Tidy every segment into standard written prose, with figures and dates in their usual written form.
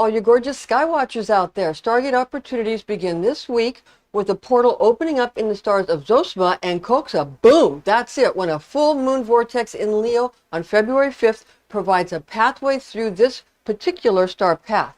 all you gorgeous sky watchers out there. Stargate opportunities begin this week with a portal opening up in the stars of Zosma and Coxa. Boom! That's it. When a full moon vortex in Leo on February 5th provides a pathway through this particular star path.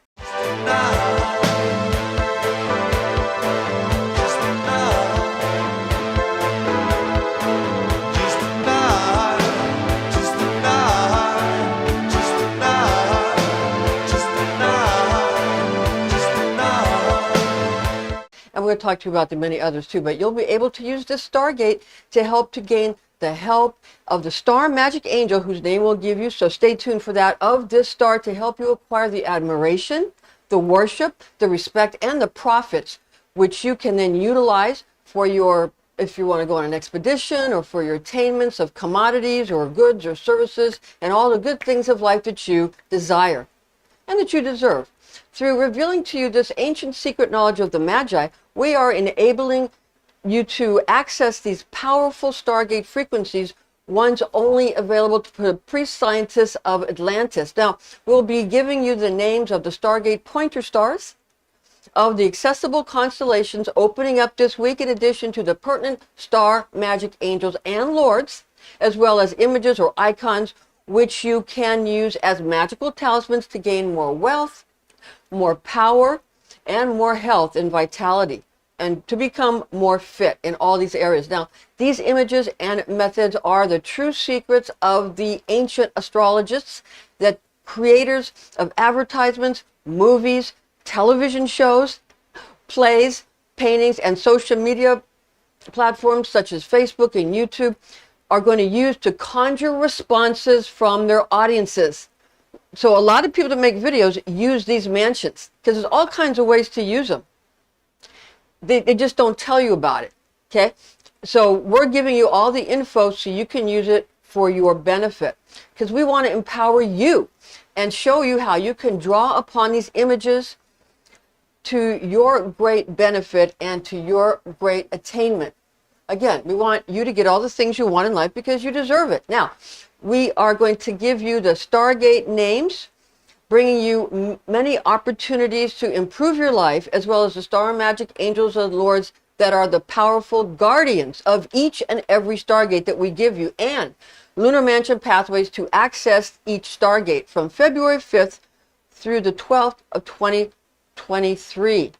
And we're going to talk to you about the many others too, but you'll be able to use this Stargate to help to gain the help of the star Magick Angel, whose name we'll give you, so stay tuned for that, of this star to help you acquire the admiration, the worship, the respect, and the profits, which you can then utilize for your, if you want to go on an expedition, or for your attainments of commodities or goods or services, and all the good things of life that you desire and that you deserve. Through revealing to you this ancient secret knowledge of the Magi, we are enabling you to access these powerful Stargate frequencies, ones only available to the pre-scientists of Atlantis. Now, we'll be giving you the names of the Stargate pointer stars, of the accessible constellations opening up this week, in addition to the pertinent star Magick Angels and Lords, as well as images or icons which you can use as magical talismans to gain more wealth, more power, and more health and vitality, and to become more fit in all these areas. Now, these images and methods are the true secrets of the ancient astrologists, that creators of advertisements, movies, television shows, plays, paintings, and social media platforms such as Facebook and YouTube are going to use to conjure responses from their audiences. So a lot of people that make videos use these mansions because there's all kinds of ways to use them. They just don't tell you about it, okay? So we're giving you all the info so you can use it for your benefit, because we want to empower you and show you how you can draw upon these images to your great benefit and to your great attainment. Again, we want you to get all the things you want in life because you deserve it. Now, we are going to give you the Stargate names, bringing you many opportunities to improve your life, as well as the star Magick Angels and Lords that are the powerful guardians of each and every Stargate that we give you, and lunar mansion pathways to access each Stargate from February 5th through the 12th of 2023.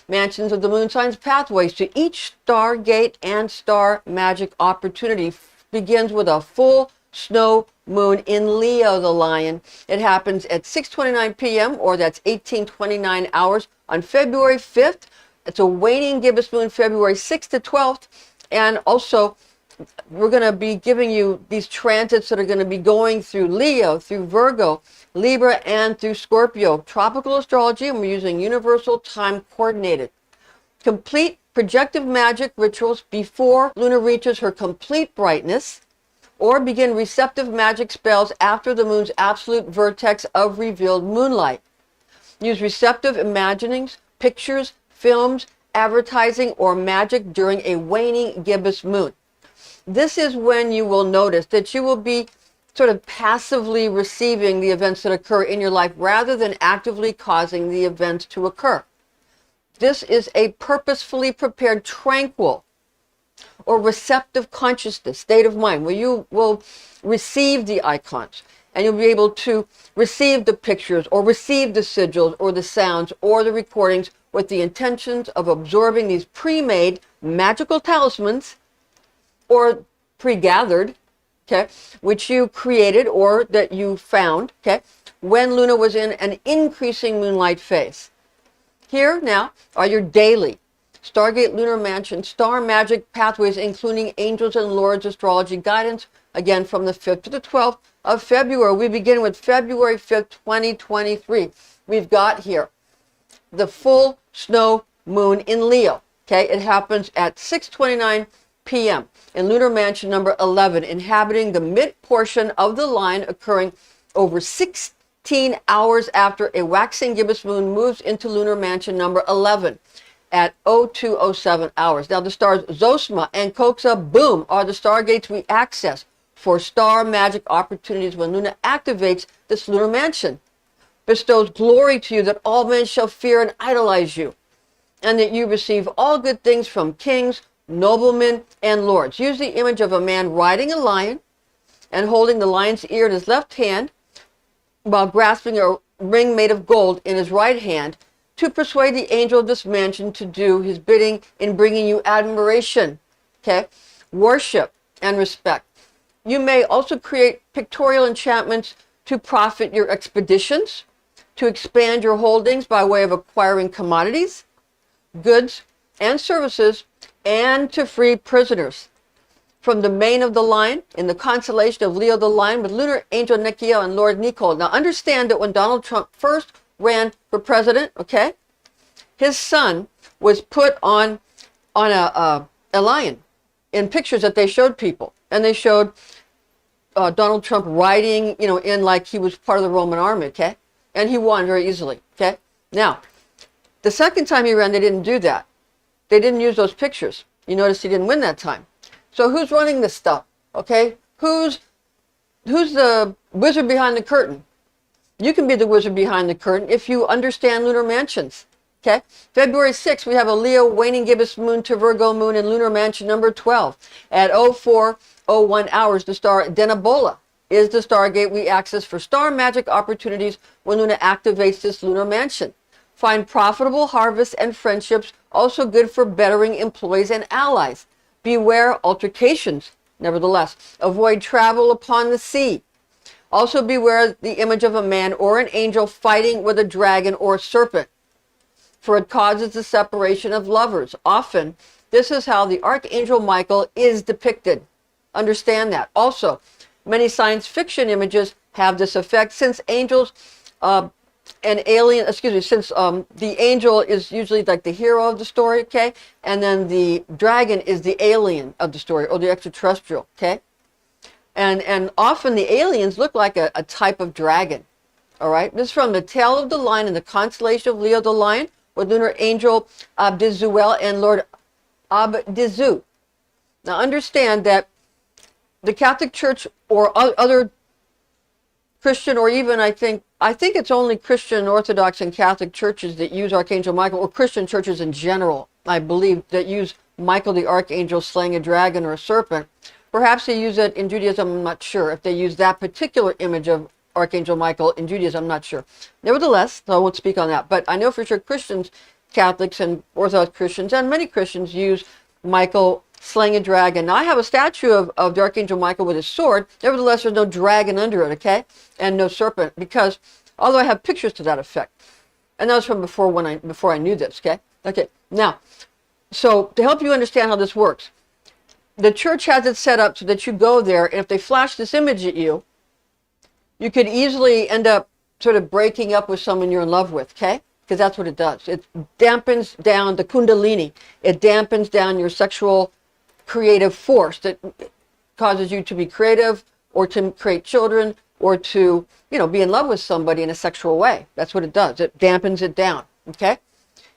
Mansions of the moon signs pathways to each Stargate and star magic opportunity begins with a full snow moon in Leo, the lion. It happens at 6:29 p.m. or that's 18:29 hours on February 5th. It's a waning gibbous moon February 6th to 12th. And also, we're going to be giving you these transits that are going to be going through Leo, through Virgo, Libra, and through Scorpio. Tropical astrology, and we're using universal time coordinated. Complete projective magic rituals before Luna reaches her complete brightness, or begin receptive magic spells after the moon's absolute vertex of revealed moonlight. Use receptive imaginings, pictures, films, advertising, or magic during a waning gibbous moon. This is when you will notice that you will be sort of passively receiving the events that occur in your life rather than actively causing the events to occur. This is a purposefully prepared, tranquil, or receptive consciousness, state of mind, where you will receive the icons and you'll be able to receive the pictures or receive the sigils or the sounds or the recordings with the intentions of absorbing these pre-made magical talismans or pre-gathered, okay, which you created or that you found, okay, when Luna was in an increasing moonlight phase. Here now are your daily Stargate Lunar Mansion Star Magic Pathways, including Angels and Lords Astrology Guidance, again from the 5th to the 12th of February. We begin with February 5th, 2023. We've got here the full snow moon in Leo. Okay, it happens at 6:29 p.m. in Lunar Mansion number 11, inhabiting the mid portion of the line, occurring over 16 hours after a waxing gibbous moon moves into Lunar Mansion number 11 at 02:07 hours. Now, the stars Zosma and Coxa, boom, are the Stargates we access for star magic opportunities when Luna activates this Lunar Mansion. bestows glory to you, that all men shall fear and idolize you, and that you receive all good things from kings, noblemen, and lords. Use the image of a man riding a lion and holding the lion's ear in his left hand, while grasping a ring made of gold in his right hand, to persuade the angel of this mansion to do his bidding in bringing you admiration, okay, worship, and respect. You may also create pictorial enchantments to profit your expeditions, to expand your holdings by way of acquiring commodities, goods, and services, and to free prisoners. From the mane of the lion, in the constellation of Leo the Lion, with lunar angel Nekiel and Lord Nicole. Now understand that when Donald Trump first ran for president, okay, his son was put on a lion in pictures that they showed people. And they showed Donald Trump riding, in like he was part of the Roman army, okay? And he won very easily, okay? Now, the second time he ran, they didn't do that. They didn't use those pictures. You notice he didn't win that time. So who's running this stuff, okay? Who's the wizard behind the curtain? You can be the wizard behind the curtain if you understand lunar mansions, okay? February 6th, we have a Leo waning gibbous moon to Virgo moon in lunar mansion number 12. At 04:01 hours, the star Denebola is the Stargate we access for star magic opportunities when Luna activates this lunar mansion. Find profitable harvests and friendships, also good for bettering employees and allies. Beware altercations, nevertheless. Avoid travel upon the sea. Also beware the image of a man or an angel fighting with a dragon or serpent, for it causes the separation of lovers. Often, this is how the Archangel Michael is depicted. Understand that. Also, many science fiction images have this effect, since angels since the angel is usually like the hero of the story, okay? And then the dragon is the alien of the story, or the extraterrestrial, okay? And often the aliens look like a type of dragon, all right? This is from the tail of the lion in the constellation of Leo the Lion, with lunar angel Abdizuel and Lord Abdizu. Now understand that the Catholic Church or other Christian, or even I think it's only Christian, Orthodox, and Catholic churches that use Archangel Michael, or Christian churches in general, I believe, that use Michael the Archangel slaying a dragon or a serpent. Perhaps they use it in Judaism, I'm not sure. If they use that particular image of Archangel Michael in Judaism, I'm not sure. Nevertheless, so I won't speak on that. But I know for sure Christians, Catholics, and Orthodox Christians, and many Christians use Michael slaying a dragon. Now, I have a statue of the Archangel Michael with his sword. Nevertheless, there's no dragon under it, okay? And no serpent, because, although I have pictures to that effect. And that was from before I knew this, okay? Okay, now, so to help you understand how this works, the church has it set up so that you go there, and if they flash this image at you, you could easily end up sort of breaking up with someone you're in love with, okay? Because that's what it does. It dampens down the kundalini. It dampens down your sexual creative force that causes you to be creative, or to create children, or to, be in love with somebody in a sexual way. That's what it does. It dampens it down, okay?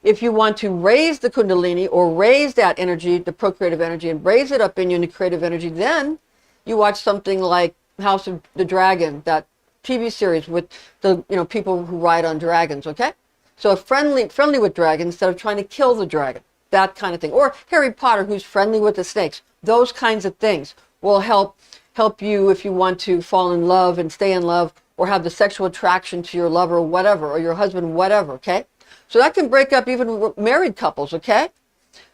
If you want to raise the kundalini, or raise that energy, the procreative energy, and raise it up in you into creative energy, then you watch something like House of the Dragon, that TV series with the, people who ride on dragons, okay? So friendly with dragons instead of trying to kill the dragon. That kind of thing. Or Harry Potter, who's friendly with the snakes. Those kinds of things will help you if you want to fall in love and stay in love, or have the sexual attraction to your lover, or whatever, or your husband, whatever, okay? So that can break up even married couples, okay?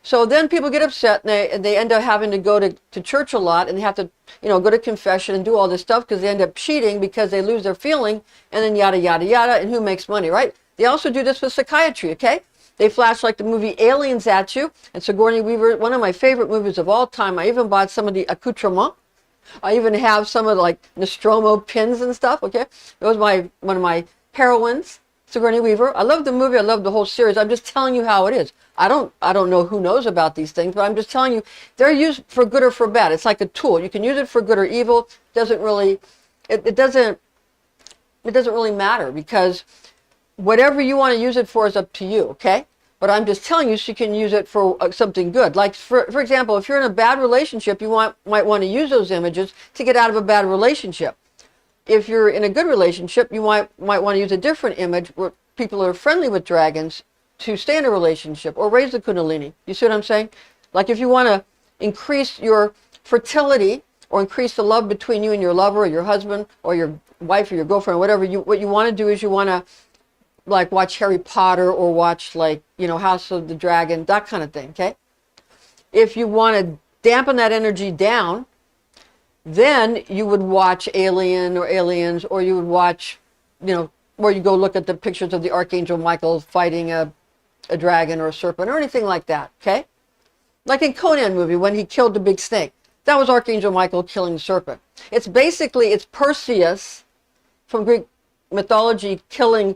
So then people get upset, and they end up having to go to church a lot, and they have to, go to confession and do all this stuff, because they end up cheating because they lose their feeling, and then yada, yada, yada, and who makes money, right? They also do this with psychiatry, okay? They flash like the movie Aliens at you. And Sigourney Weaver, one of my favorite movies of all time. I even bought some of the accoutrements. I even have some of the, like, Nostromo pins and stuff, okay? It was one of my heroines, Sigourney Weaver. I love the movie. I love the whole series. I'm just telling you how it is. I don't know who knows about these things, but I'm just telling you they're used for good or for bad. It's like a tool. You can use it for good or evil. It doesn't really matter, because whatever you want to use it for is up to you, okay? But I'm just telling you so you can use it for something good. Like, for example, if you're in a bad relationship, you might want to use those images to get out of a bad relationship. If you're in a good relationship, you might want to use a different image where people are friendly with dragons to stay in a relationship or raise the kundalini. You see what I'm saying? Like if you want to increase your fertility or increase the love between you and your lover or your husband or your wife or your girlfriend, whatever, what you want to do is you want to like watch Harry Potter or watch like, House of the Dragon, that kind of thing, okay? If you want to dampen that energy down, then you would watch Alien or Aliens, or you would watch, where you go look at the pictures of the Archangel Michael fighting a dragon or a serpent or anything like that, okay? Like in Conan movie when he killed the big snake. That was Archangel Michael killing the serpent. It's Perseus from Greek mythology killing,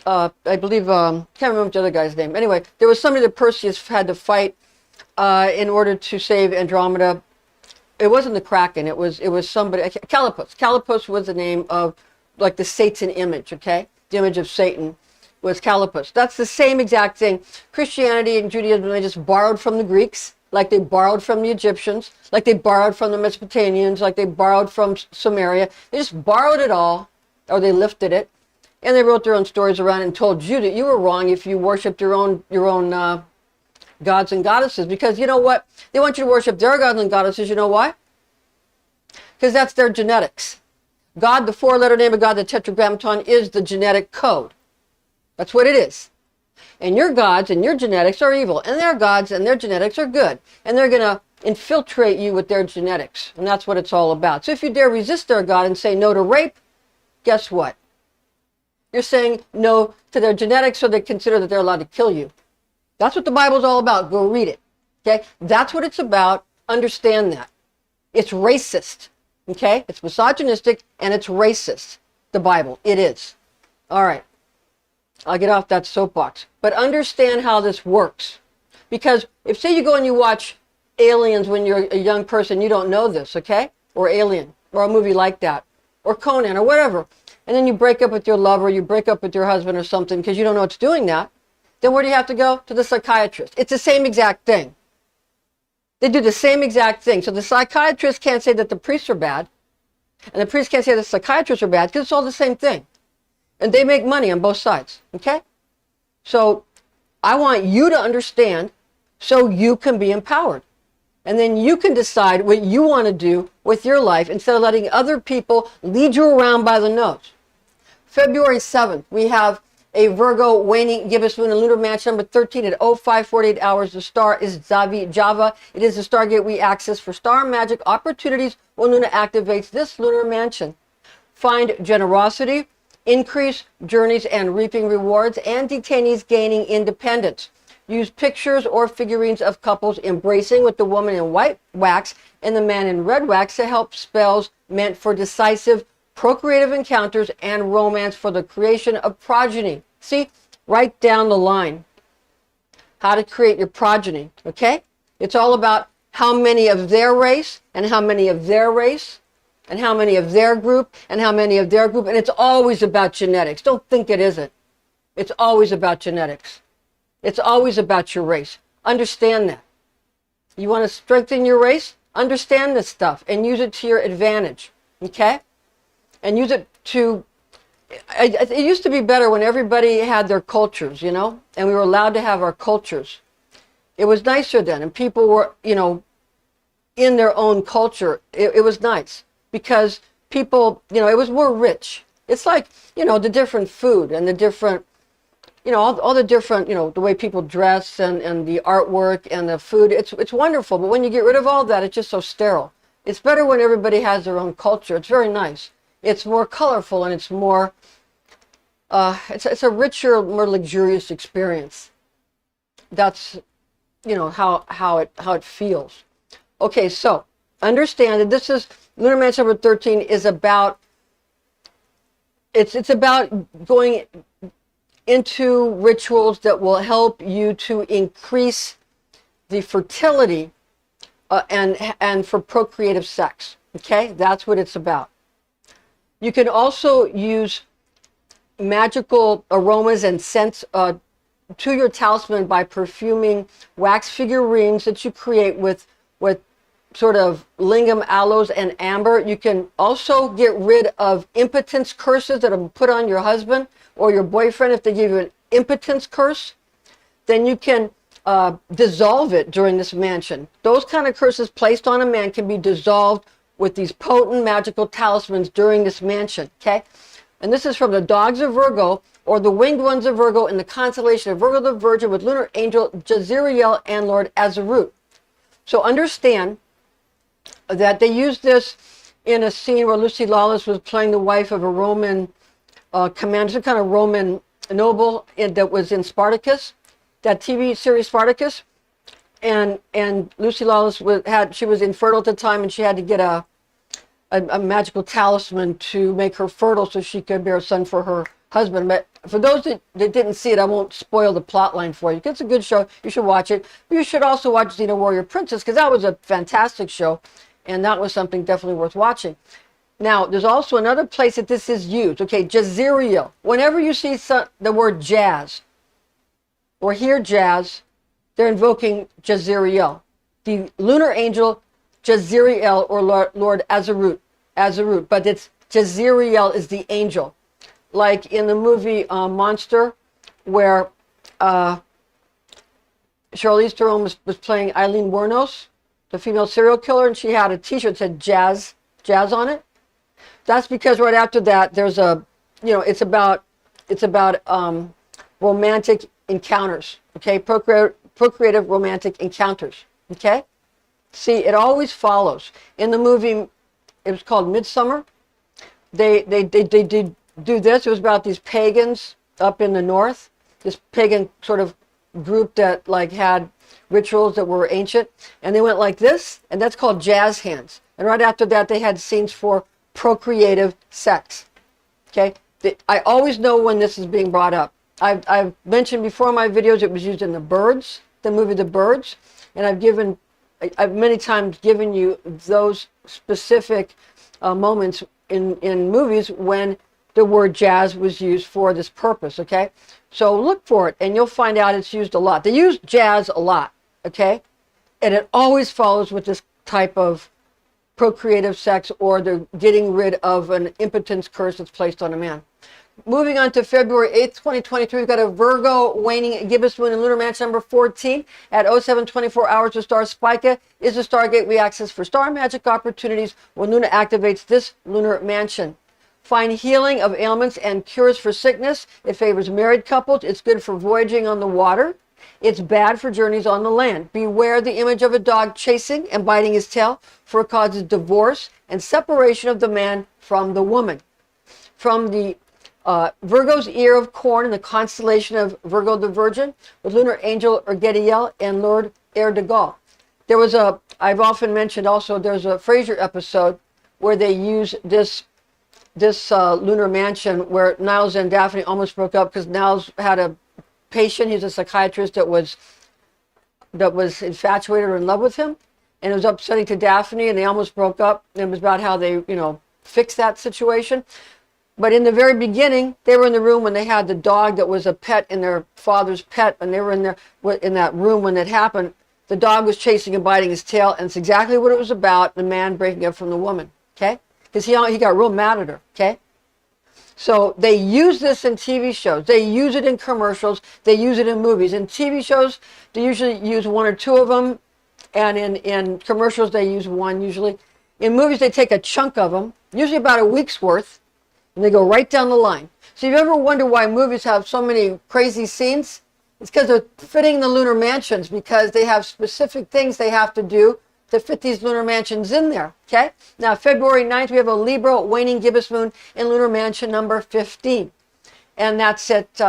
I believe, can't remember the other guy's name. Anyway, there was somebody that Perseus had to fight in order to save Andromeda. It wasn't the Kraken. It was somebody. Calipus. Calipus was the name of like the Satan image. Okay, the image of Satan was Calipus. That's the same exact thing. Christianity and Judaism, they just borrowed from the Greeks, like they borrowed from the Egyptians, like they borrowed from the Mesopotamians, like they borrowed from Sumeria. They just borrowed it all, or they lifted it, and they wrote their own stories around it and told you that you were wrong if you worshipped your own gods and goddesses, because you know what? They want you to worship their gods and goddesses. You know why? Because that's their genetics. God, the four-letter name of God, the Tetragrammaton, is the genetic code. That's what it is. And your gods and your genetics are evil, and their gods and their genetics are good. And they're going to infiltrate you with their genetics. And that's what it's all about. So if you dare resist their God and say no to rape, guess what? You're saying no to their genetics, so they consider that they're allowed to kill you. That's what the Bible's all about. Go read it. Okay? That's what it's about. Understand that. It's racist. Okay? It's misogynistic and it's racist. The Bible. It is. All right. I'll get off that soapbox. But understand how this works. Because if, say, you go and you watch Aliens when you're a young person, you don't know this, okay? Or Alien, or a movie like that, or Conan, or whatever. And then you break up with your lover, you break up with your husband or something because you don't know what's doing that. Then where do you have to go? To the psychiatrist. It's the same exact thing. They do the same exact thing. So the psychiatrist can't say that the priests are bad, and the priests can't say that the psychiatrists are bad, because it's all the same thing. And they make money on both sides, okay? So I want you to understand so you can be empowered. And then you can decide what you want to do with your life instead of letting other people lead you around by the nose. February 7th, we have a Virgo waning gibbous moon in lunar mansion number 13 at 05, 48 hours. The star is Java. It is the Stargate we access for star magic opportunities when Luna activates this lunar mansion. Find generosity, increase journeys and reaping rewards, and detainees gaining independence. Use pictures or figurines of couples embracing with the woman in white wax and the man in red wax to help spells meant for decisive procreative encounters and romance for the creation of progeny. See, write down the line. How to create your progeny, okay? It's all about how many of their race and how many of their race and how many of their group and how many of their group. And it's always about genetics. Don't think it isn't. It's always about genetics. It's always about your race. Understand that. You want to strengthen your race? Understand this stuff and use it to your advantage, okay? And use it to, it used to be better when everybody had their cultures, you know, and we were allowed to have our cultures. It was nicer then, and people were, you know, in their own culture. It was nice because people, you know, it was more rich. It's like, you know, the different food and the different, you know, all the different, you know, the way people dress and the artwork and the food. It's wonderful, but when you get rid of all that, it's just so sterile. It's better when everybody has their own culture. It's very nice. It's more colorful and it's more, it's a richer, more luxurious experience. That's, you know, how it feels. Okay, so understand that this is lunar mansion number 13 is about, it's about going into rituals that will help you to increase the fertility and for procreative sex. Okay, that's what it's about. You can also use magical aromas and scents to your talisman by perfuming wax figurines that you create with sort of lingam, aloes, and amber. You can also get rid of impotence curses that are put on your husband or your boyfriend. If they give you an impotence curse, then you can dissolve it during this mansion. Those kind of curses placed on a man can be dissolved with these potent magical talismans during this mansion, okay? And this is from the Dogs of Virgo, or the Winged Ones of Virgo, in the constellation of Virgo the Virgin, with lunar angel Jezreel and Lord Azarut. So understand that they used this in a scene where Lucy Lawless was playing the wife of a Roman commander, some kind of Roman noble that was in Spartacus, that TV series Spartacus. And Lucy Lawless she was infertile at the time, and she had to get a magical talisman to make her fertile so she could bear a son for her husband. But for those that didn't see it, I won't spoil the plot line for you. It's a good show. You should watch it. But you should also watch Xena Warrior Princess, because that was a fantastic show, and that was something definitely worth watching. Now, there's also another place that this is used. Okay, Jezreel. Whenever you see the word jazz or hear jazz, they're invoking Jezreel, the lunar angel Jezreel, or Lord Azarut. But it's Jezreel is the angel. Like in the movie Monster, where Charlize Theron was playing Eileen Wuornos, the female serial killer, and she had a t-shirt that said jazz on it. That's because right after that, there's it's about romantic encounters, okay? Procreative romantic encounters, okay? See, it always follows. In the movie, it was called Midsummer. They did do this. It was about these pagans up in the north, this pagan sort of group that like had rituals that were ancient, and they went like this, and that's called jazz hands. And right after that, they had scenes for procreative sex. Okay, I always know when this is being brought up. I've mentioned before in my videos it was used in the movie The Birds, and I've many times given you those specific moments in movies when the word jazz was used for this purpose, okay? So look for it, and you'll find out it's used a lot. They use jazz a lot, okay? And it always follows with this type of procreative sex, or they're getting rid of an impotence curse that's placed on a man. Moving on to February 8th, 2023, we've got a Virgo waning gibbous moon in lunar mansion number 14 at 0724 hours. The star Spica is the Stargate we access for star magic opportunities when Luna activates this lunar mansion. Find healing of ailments and cures for sickness. It favors married couples. It's good for voyaging on the water. It's bad for journeys on the land. Beware the image of a dog chasing and biting his tail, for it causes divorce and separation of the man from the woman. From the Virgo's ear of corn in the constellation of Virgo the Virgin, with lunar angel Ergediel and Lord Erdegal. There was I've often mentioned also, there's a Frasier episode where they use this lunar mansion where Niles and Daphne almost broke up because Niles had a patient, he's a psychiatrist, that was infatuated or in love with him, and it was upsetting to Daphne, and they almost broke up. And it was about how they, fixed that situation. But in the very beginning, they were in the room when they had the dog that was a pet in their father's pet, and they were in that room when it happened. The dog was chasing and biting his tail, and it's exactly what it was about, the man breaking up from the woman, okay? Because he got real mad at her, okay? So they use this in TV shows. They use it in commercials. They use it in movies. In TV shows, they usually use one or two of them, and in commercials, they use one usually. In movies, they take a chunk of them, usually about a week's worth, and they go right down the line. So if you ever wonder why movies have so many crazy scenes, it's because they're fitting the lunar mansions, because they have specific things they have to do to fit these lunar mansions in there, okay? Now, February 9th, we have a Libra waning gibbous moon in lunar mansion number 15. And that's at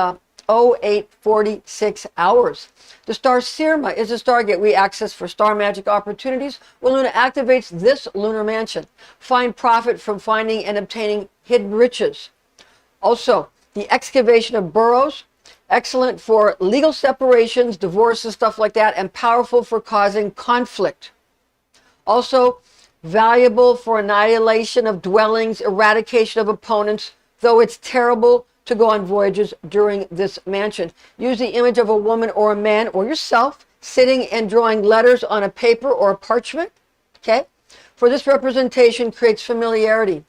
0846 hours. The star Sirma is a stargate we access for star magic opportunities when Luna activates this lunar mansion. Find profit from finding and obtaining hidden riches. Also, the excavation of burrows, excellent for legal separations, divorces, stuff like that, and powerful for causing conflict. Also, valuable for annihilation of dwellings, eradication of opponents, though it's terrible to go on voyages during this mansion. Use the image of a woman or a man or yourself sitting and drawing letters on a paper or a parchment, Okay? For this representation creates familiarity.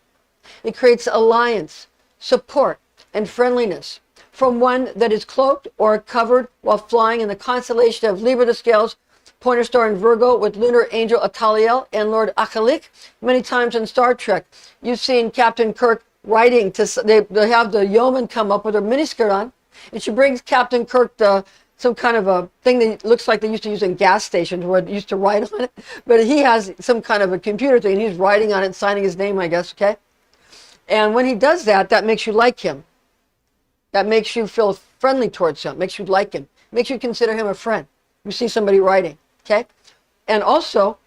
It creates alliance, support, and friendliness from one that is cloaked or covered while flying in the constellation of Libra the Scales, pointer star in Virgo with lunar angel Ataliel and Lord Achalik. Many times in Star Trek, you've seen Captain Kirk writing to, they have the yeoman come up with her miniskirt on, and she brings Captain Kirk some kind of a thing that looks like they used to use in gas stations where they used to write on it, but he has some kind of a computer thing, and he's writing on it and signing his name, I guess, okay? And when he does that, that makes you like him. That makes you feel friendly towards him, makes you like him, makes you consider him a friend. You see somebody writing, okay? And also,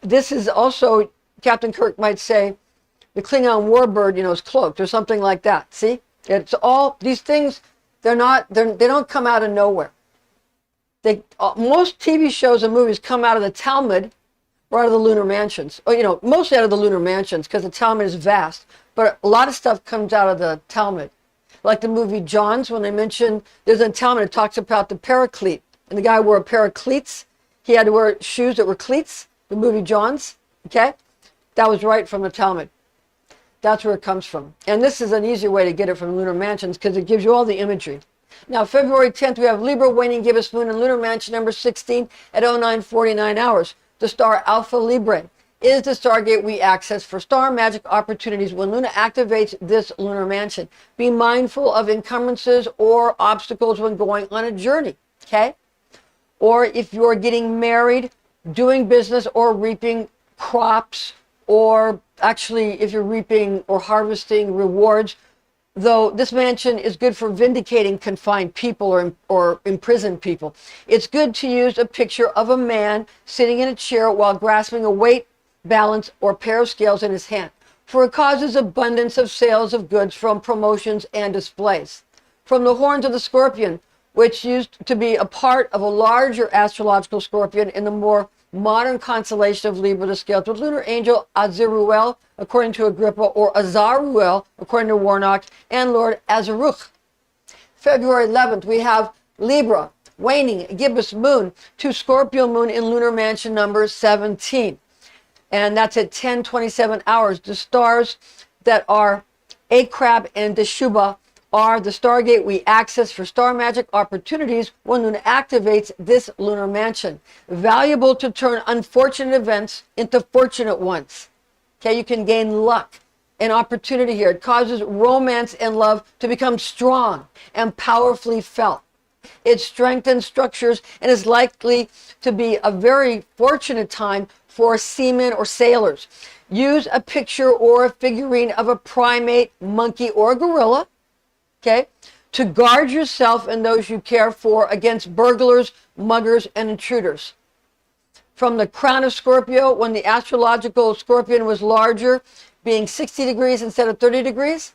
this is also, Captain Kirk might say, the Klingon warbird, is cloaked or something like that. See? It's all, these things, they don't come out of nowhere. Most TV shows and movies come out of the Talmud or out of the lunar mansions. Or, mostly out of the lunar mansions because the Talmud is vast. But a lot of stuff comes out of the Talmud. Like the movie Johns, when they mention, there's a Talmud that talks about the paraclete. And the guy wore a pair of cleats. He had to wear shoes that were cleats. The movie Johns, okay? That was right from the Talmud. That's where it comes from. And this is an easier way to get it from lunar mansions because it gives you all the imagery. Now, February 10th, we have Libra waning gibbous moon in lunar mansion number 16 at 09:49 hours. The star Alpha Librae is the Stargate we access for star magic opportunities when Luna activates this lunar mansion. Be mindful of encumbrances or obstacles when going on a journey, okay? Or if you're getting married, doing business, or reaping crops, or actually if you're reaping or harvesting rewards, though this mansion is good for vindicating confined people or imprisoned people. It's good to use a picture of a man sitting in a chair while grasping a weight, balance, or pair of scales in his hand, for it causes abundance of sales of goods from promotions and displays. From the horns of the scorpion, which used to be a part of a larger astrological scorpion in the more modern constellation of Libra the Scales, with lunar angel Aziruel, according to Agrippa, or Azaruel, according to Warnock, and Lord Azaruch. February 11th, we have Libra, waning, gibbous moon, to Scorpio moon in lunar mansion number 17. And that's at 10:27 hours. The stars that are A.Crab and Deshuba are the Stargate we access for star magic opportunities when Luna activates this lunar mansion. Valuable to turn unfortunate events into fortunate ones. Okay, you can gain luck and opportunity here. It causes romance and love to become strong and powerfully felt. It strengthens structures and is likely to be a very fortunate time for seamen or sailors. Use a picture or a figurine of a primate, monkey, or gorilla, okay, to guard yourself and those you care for against burglars, muggers, and intruders. From the crown of Scorpio, when the astrological scorpion was larger, being 60 degrees instead of 30 degrees,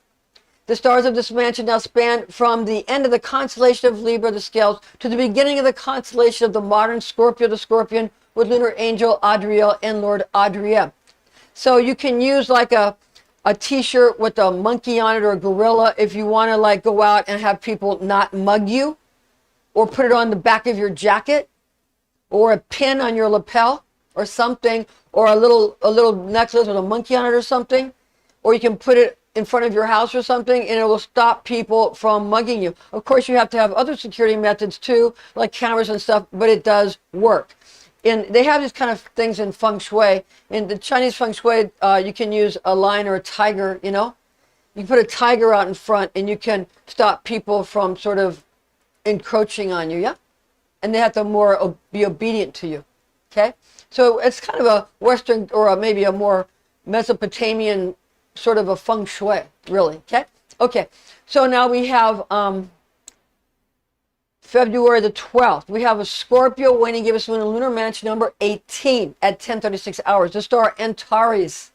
the stars of this mansion now span from the end of the constellation of Libra the Scales to the beginning of the constellation of the modern Scorpio the Scorpion with lunar angel Adriel and Lord Adriel. So you can use like a t-shirt with a monkey on it or a gorilla if you want to like go out and have people not mug you, or put it on the back of your jacket, or a pin on your lapel or something, or a little necklace with a monkey on it or something, or you can put it in front of your house or something, and it will stop people from mugging you. Of course, you have to have other security methods too, like cameras and stuff, but it does work. And they have these kind of things in feng shui. In the Chinese feng shui, you can use a lion or a tiger, You can put a tiger out in front, and you can stop people from sort of encroaching on you, yeah? And they have to be obedient to you, okay? So it's kind of a Western, or maybe a more Mesopotamian sort of a feng shui, really, okay? Okay, so now we have February the 12th. We have a Scorpio waning gibbous moon in lunar mansion number 18 at 10:36 hours. The star Antares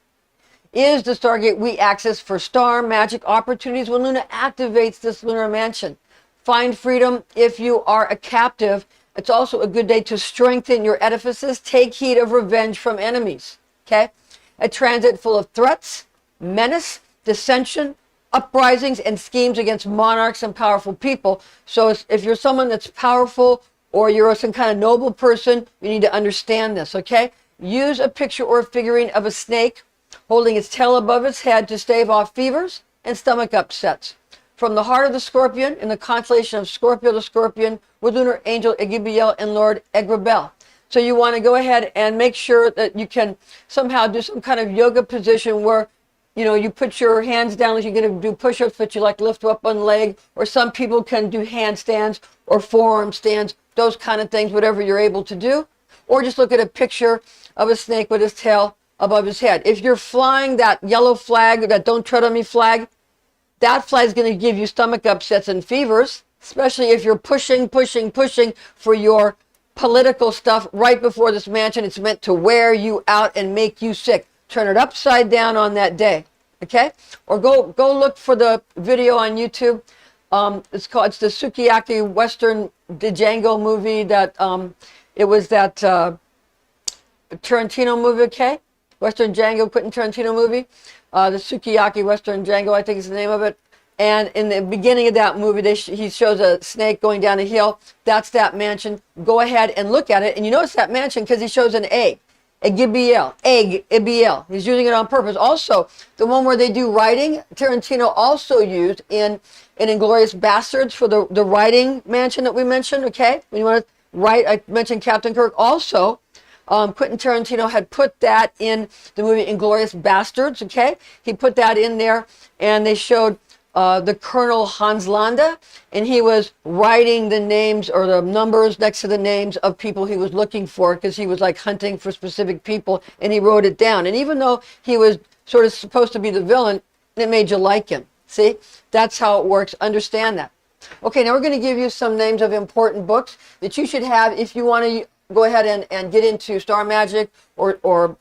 is the Stargate we access for star magic opportunities when Luna activates this lunar mansion. Find freedom if you are a captive. It's also a good day to strengthen your edifices. Take heed of revenge from enemies, okay? A transit full of threats, menace, dissension, uprisings, and schemes against monarchs and powerful people. So if you're someone that's powerful or you're some kind of noble person, you need to understand this, okay? use a picture or figurine of a snake holding its tail above its head to stave off fevers and stomach upsets. From the heart of the scorpion, in the constellation of Scorpio the Scorpion, with lunar angel Egibiel and Lord Egrabel. So you want to go ahead and make sure that you can somehow do some kind of yoga position where, you know, you put your hands down like you're going to do push-ups, but you like lift up one leg, or some people can do handstands or forearm stands, those kind of things, whatever you're able to do. Or just look at a picture of a snake with his tail above his head. If you're flying that yellow flag, that don't tread on me flag, that flag is going to give you stomach upsets and fevers, especially if you're pushing for your political stuff right before this mansion. It's meant to wear you out and make you sick. Turn it upside down on that day, okay? Or go look for the video on YouTube. It's the Sukiyaki Western Django movie that, it was that Tarantino movie, okay? Western Django, Quentin Tarantino movie. The Sukiyaki Western Django, I think is the name of it. And in the beginning of that movie, he shows a snake going down a hill. That's that mansion. Go ahead and look at it. And you notice that mansion because he shows an egg. Egibiel. He's using it on purpose. Also, the one where they do writing, Tarantino also used in Inglourious Bastards for the writing mansion that we mentioned, okay? When you want to write, I mentioned Captain Kirk. Also, Quentin Tarantino had put that in the movie Inglourious Bastards, okay? He put that in there, and they showed the Colonel Hans Landa, and he was writing the names or the numbers next to the names of people he was looking for, because he was like hunting for specific people, and he wrote it down. And even though he was sort of supposed to be the villain, it made you like him. See? That's how it works. Understand that. Okay, now we're going to give you some names of important books that you should have if you want to go ahead and get into star magic or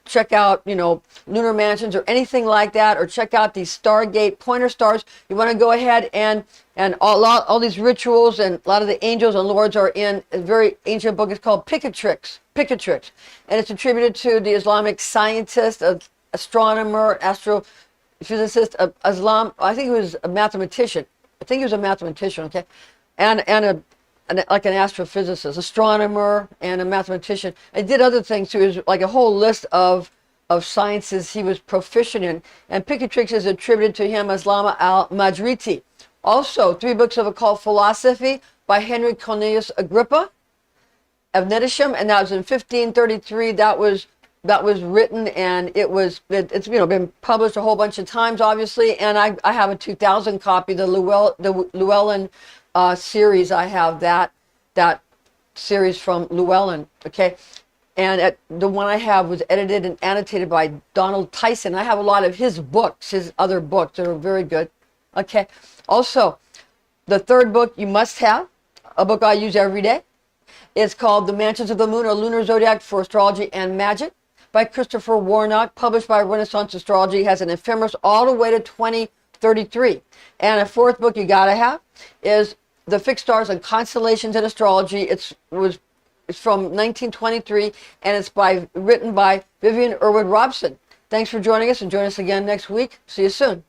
check out, you know, lunar mansions or anything like that, or check out these Stargate pointer stars. You want to go ahead and all these rituals, and a lot of the angels and lords are in a very ancient book. It's called Picatrix, and it's attributed to the Islamic scientist, astronomer, astrophysicist, Islam. I think he was a mathematician. Okay, and like an astrophysicist, astronomer, and a mathematician. I did other things too. It was like a whole list of sciences he was proficient in. And Picatrix is attributed to him as Lama al-Majriti. Also, 3 books of occult philosophy by Henry Cornelius Agrippa, Evnetischem, and that was in 1533. That was written, and it's been published a whole bunch of times, obviously. And I have a 2000 copy, the Llewellyn series. I have that series from Llewellyn, okay? And the one I have was edited and annotated by Donald Tyson. I have a lot of his books, his other books that are very good, okay? Also, the 3rd book you must have, a book I use every day. It's called The Mansions of the Moon, or Lunar Zodiac for Astrology and Magic, by Christopher Warnock, published by Renaissance Astrology. It has an ephemeris all the way to 2033. And a 4th book you gotta have is The Fixed Stars and Constellations in Astrology. It's from 1923, and it's written by Vivian Irwood Robson. Thanks for joining us, and join us again next week. See you soon.